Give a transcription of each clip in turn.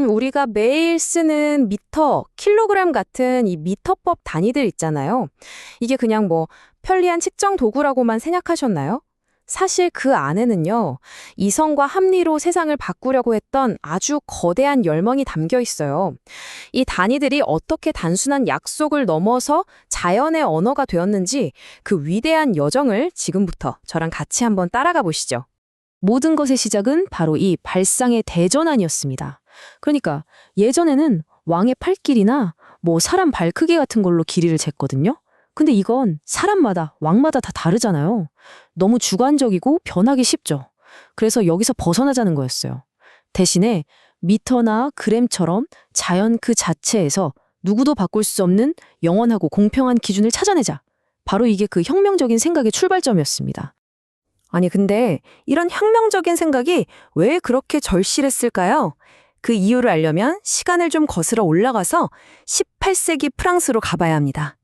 우리가 매일 쓰는 미터, 킬로그램 같은 이 미터법 단위들 있잖아요. 이게 그냥 뭐 편리한 측정 도구라고만 생각하셨나요? 사실 그 안에는요, 이성과 합리로 세상을 바꾸려고 했던 아주 거대한 열망이 담겨 있어요. 이 단위들이 어떻게 단순한 약속을 넘어서 자연의 언어가 되었는지 그 위대한 여정을 지금부터 저랑 같이 한번 따라가 보시죠. 모든 것의 시작은 바로 이 발상의 대전환이었습니다. 그러니까 예전에는 왕의 팔길이나 뭐 사람 발 크기 같은 걸로 길이를 쟀거든요. 근데 이건 사람마다, 왕마다 다 다르잖아요. 너무 주관적이고 변하기 쉽죠. 그래서 여기서 벗어나자는 거였어요. 대신에 미터나 그램처럼 자연 그 자체에서 누구도 바꿀 수 없는 영원하고 공평한 기준을 찾아내자. 바로 이게 그 혁명적인 생각의 출발점이었습니다. 아니 근데 이런 혁명적인 생각이 왜 그렇게 절실했을까요? 그 이유를 알려면 시간을 좀 거슬러 올라가서 18세기 프랑스로 가봐야 합니다.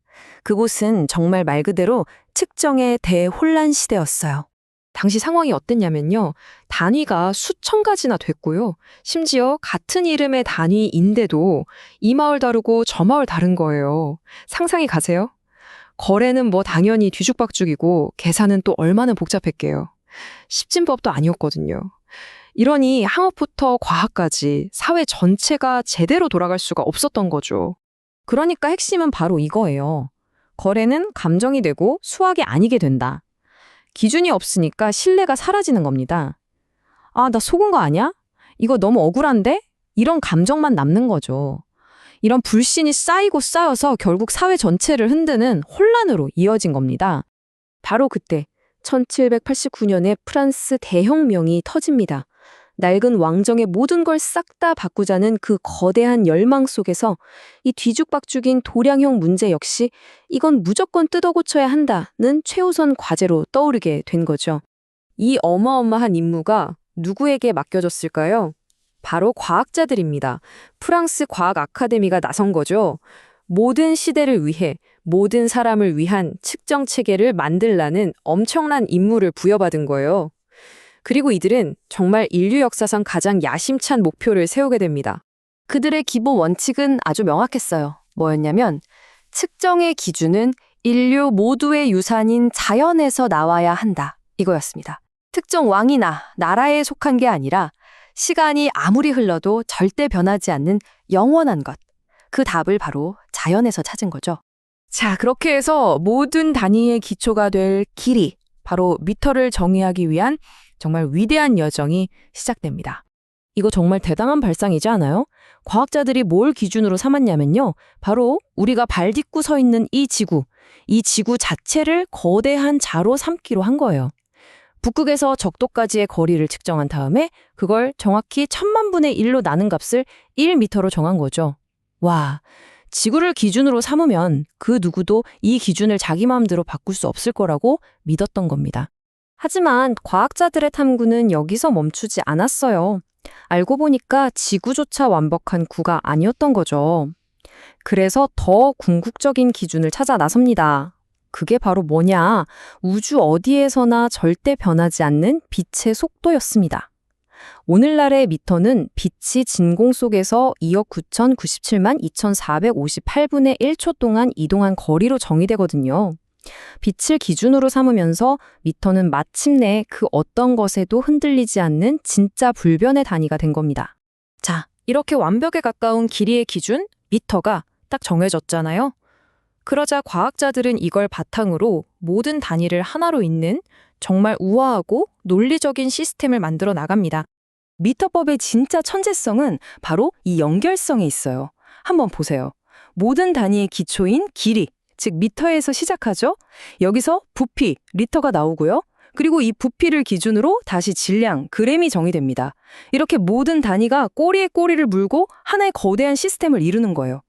그곳은 정말 말 그대로 측정의 대혼란 시대였어요. 당시 상황이 어땠냐면요. 단위가 수천 가지나 됐고요. 심지어 같은 이름의 단위인데도 이 마을 다르고 저 마을 다른 거예요. 상상이 가세요? 거래는 뭐 당연히 뒤죽박죽이고 계산은 또 얼마나 복잡했게요. 십진법도 아니었거든요. 이러니 항업부터 과학까지 사회 전체가 제대로 돌아갈 수가 없었던 거죠. 그러니까 핵심은 바로 이거예요. 거래는 감정이 되고 수학이 아니게 된다. 기준이 없으니까 신뢰가 사라지는 겁니다. 아, 나 속은 거 아니야? 이거 너무 억울한데? 이런 감정만 남는 거죠. 이런 불신이 쌓이고 쌓여서 결국 사회 전체를 흔드는 혼란으로 이어진 겁니다. 바로 그때 1789년에 프랑스 대혁명이 터집니다. 낡은 왕정의 모든 걸 싹 다 바꾸자는 그 거대한 열망 속에서 이 뒤죽박죽인 도량형 문제 역시 이건 무조건 뜯어고쳐야 한다는 최우선 과제로 떠오르게 된 거죠. 이 어마어마한 임무가 누구에게 맡겨졌을까요? 바로 과학자들입니다. 프랑스 과학 아카데미가 나선 거죠. 모든 시대를 위해 모든 사람을 위한 측정 체계를 만들라는 엄청난 임무를 부여받은 거예요. 그리고 이들은 정말 인류 역사상 가장 야심찬 목표를 세우게 됩니다. 그들의 기본 원칙은 아주 명확했어요. 뭐였냐면 측정의 기준은 인류 모두의 유산인 자연에서 나와야 한다. 이거였습니다. 특정 왕이나 나라에 속한 게 아니라 시간이 아무리 흘러도 절대 변하지 않는 영원한 것. 그 답을 바로 자연에서 찾은 거죠. 자, 그렇게 해서 모든 단위의 기초가 될 길이, 바로 미터를 정의하기 위한 정말 위대한 여정이 시작됩니다. 이거 정말 대단한 발상이지 않아요? 과학자들이 뭘 기준으로 삼았냐면요. 바로 우리가 발 딛고 서 있는 이 지구 자체를 거대한 자로 삼기로 한 거예요. 북극에서 적도까지의 거리를 측정한 다음에 그걸 정확히 1000만분의 1로 나눈 값을 1미터로 정한 거죠. 와, 지구를 기준으로 삼으면 그 누구도 이 기준을 자기 마음대로 바꿀 수 없을 거라고 믿었던 겁니다. 하지만 과학자들의 탐구는 여기서 멈추지 않았어요. 알고 보니까 지구조차 완벽한 구가 아니었던 거죠. 그래서 더 궁극적인 기준을 찾아 나섭니다. 그게 바로 뭐냐? 우주 어디에서나 절대 변하지 않는 빛의 속도였습니다. 오늘날의 미터는 빛이 진공 속에서 2억 9,097만 2,458분의 1초 동안 이동한 거리로 정의되거든요. 빛을 기준으로 삼으면서 미터는 마침내 그 어떤 것에도 흔들리지 않는 진짜 불변의 단위가 된 겁니다. 자, 이렇게 완벽에 가까운 길이의 기준, 미터가 딱 정해졌잖아요. 그러자 과학자들은 이걸 바탕으로 모든 단위를 하나로 잇는 정말 우아하고 논리적인 시스템을 만들어 나갑니다. 미터법의 진짜 천재성은 바로 이 연결성에 있어요. 한번 보세요. 모든 단위의 기초인 길이, 즉 미터에서 시작하죠. 여기서 부피, 리터가 나오고요. 그리고 이 부피를 기준으로 다시 질량, 그램이 정의됩니다. 이렇게 모든 단위가 꼬리에 꼬리를 물고 하나의 거대한 시스템을 이루는 거예요.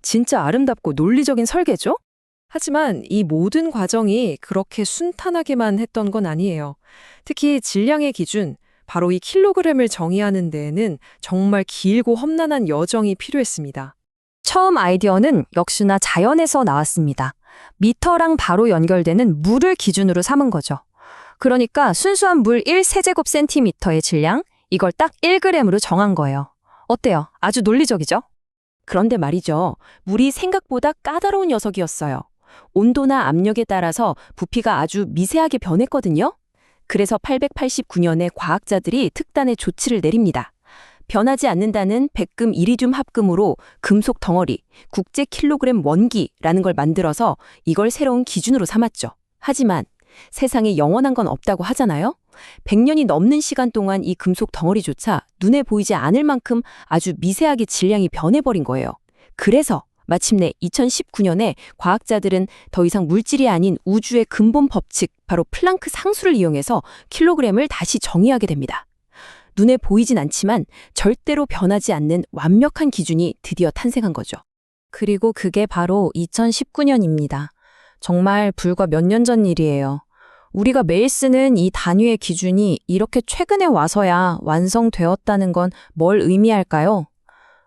진짜 아름답고 논리적인 설계죠? 하지만 이 모든 과정이 그렇게 순탄하게만 했던 건 아니에요. 특히 질량의 기준, 바로 이 킬로그램을 정의하는 데에는 정말 길고 험난한 여정이 필요했습니다. 처음 아이디어는 역시나 자연에서 나왔습니다. 미터랑 바로 연결되는 물을 기준으로 삼은 거죠. 그러니까 순수한 물 1세제곱센티미터의 질량, 이걸 딱 1g으로 정한 거예요. 어때요? 아주 논리적이죠? 그런데 말이죠. 물이 생각보다 까다로운 녀석이었어요. 온도나 압력에 따라서 부피가 아주 미세하게 변했거든요. 그래서 889년에 과학자들이 특단의 조치를 내립니다. 변하지 않는다는 백금 이리듐 합금으로 금속 덩어리, 국제 킬로그램 원기라는 걸 만들어서 이걸 새로운 기준으로 삼았죠. 하지만 세상에 영원한 건 없다고 하잖아요. 100년이 넘는 시간 동안 이 금속 덩어리조차 눈에 보이지 않을 만큼 아주 미세하게 질량이 변해버린 거예요. 그래서 마침내 2019년에 과학자들은 더 이상 물질이 아닌 우주의 근본 법칙, 바로 플랑크 상수를 이용해서 킬로그램을 다시 정의하게 됩니다. 눈에 보이진 않지만 절대로 변하지 않는 완벽한 기준이 드디어 탄생한 거죠. 그리고 그게 바로 2019년입니다. 정말 불과 몇 년 전 일이에요. 우리가 매일 쓰는 이 단위의 기준이 이렇게 최근에 와서야 완성되었다는 건 뭘 의미할까요?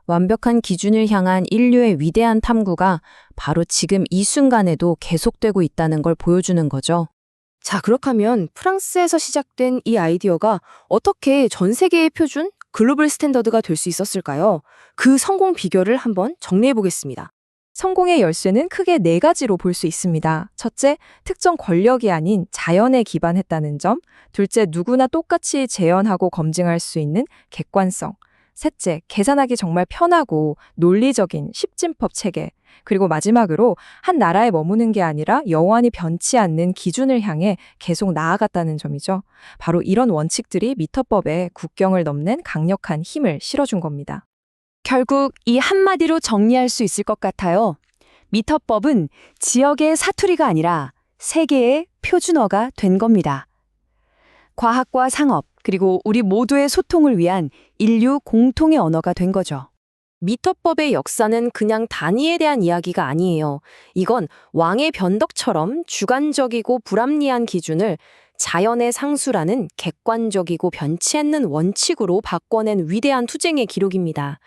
완벽한 기준을 향한 인류의 위대한 탐구가 바로 지금 이 순간에도 계속되고 있다는 걸 보여주는 거죠. 자, 그렇다면 프랑스에서 시작된 이 아이디어가 어떻게 전 세계의 표준, 글로벌 스탠더드가 될 수 있었을까요? 그 성공 비결을 한번 정리해 보겠습니다. 성공의 열쇠는 크게 네 가지로 볼 수 있습니다. 첫째, 특정 권력이 아닌 자연에 기반했다는 점. 둘째, 누구나 똑같이 재현하고 검증할 수 있는 객관성. 셋째, 계산하기 정말 편하고 논리적인 십진법 체계. 그리고 마지막으로 한 나라에 머무는 게 아니라 영원히 변치 않는 기준을 향해 계속 나아갔다는 점이죠. 바로 이런 원칙들이 미터법에 국경을 넘는 강력한 힘을 실어준 겁니다. 결국 이 한마디로 정리할 수 있을 것 같아요. 미터법은 지역의 사투리가 아니라 세계의 표준어가 된 겁니다. 과학과 상업, 그리고 우리 모두의 소통을 위한 인류 공통의 언어가 된 거죠. 미터법의 역사는 그냥 단위에 대한 이야기가 아니에요. 이건 왕의 변덕처럼 주관적이고 불합리한 기준을 자연의 상수라는 객관적이고 변치 않는 원칙으로 바꿔낸 위대한 투쟁의 기록입니다.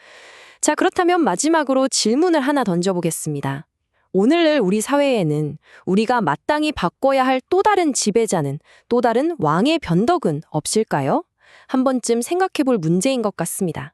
자, 그렇다면 마지막으로 질문을 하나 던져보겠습니다. 오늘날 우리 사회에는 우리가 마땅히 바꿔야 할 또 다른 지배자는, 또 다른 왕의 변덕은 없을까요? 한 번쯤 생각해 볼 문제인 것 같습니다.